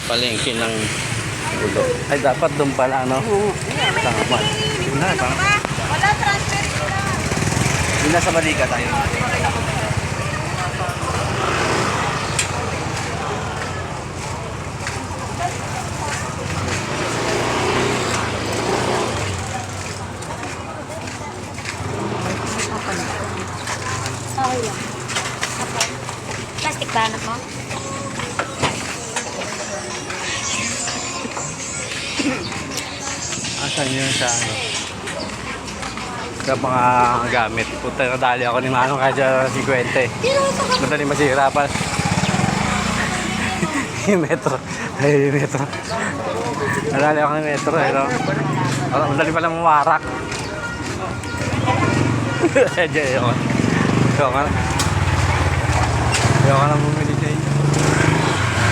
palengke ng ulo. Ay, dapat doon pala, no? Oo. Tama. Yun na, tama. Wala transfer sila. Yun na sa Malika tayo. Okay lang. Plastic ba anak mo? Asan yun sa ano? Sa mga gamit. Puta, nadali ako ni Manong kaya sa 50. Madali masira pa. Yung metro. Ay, yung metro. Nadali ako ng metro. Madali pala mawarak. Ayoko. Ayoko na bumili siya.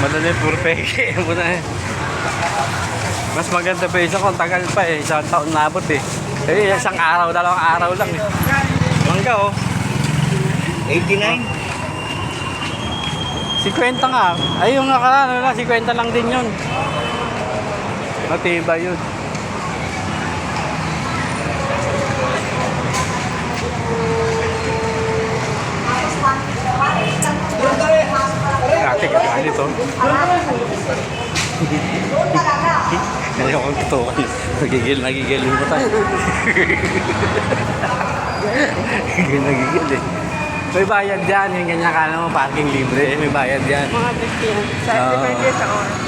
Madali, puro peke. Mas maganda pa isa kung tagal pa eh. Isang taon nabot eh. Eh, isang araw, dalawang araw lang eh. Mangga oh. 89? 50 nga. Ay, yung nakaraan, 50 lang din yun. Matibay yun. Ate, kagani to. Ngayon akong totoo. Nagigil mo tayo. Nagigil eh. May bayad yan. Yung ganyan ka naman, parking libre. May bayad yan. Mga 50 yan. Sa depende sa oras.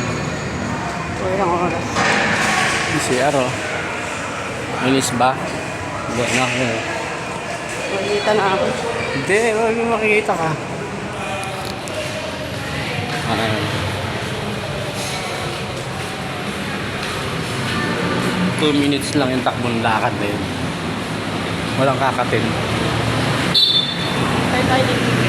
Walang oras. CR oh. Minis ba? Hindi na. Makikita na ako. Hindi, huwag mo makikita ka. 2 minutes lang yung takbong lakad na yun. Walang kakatin. Tayo tayo dito.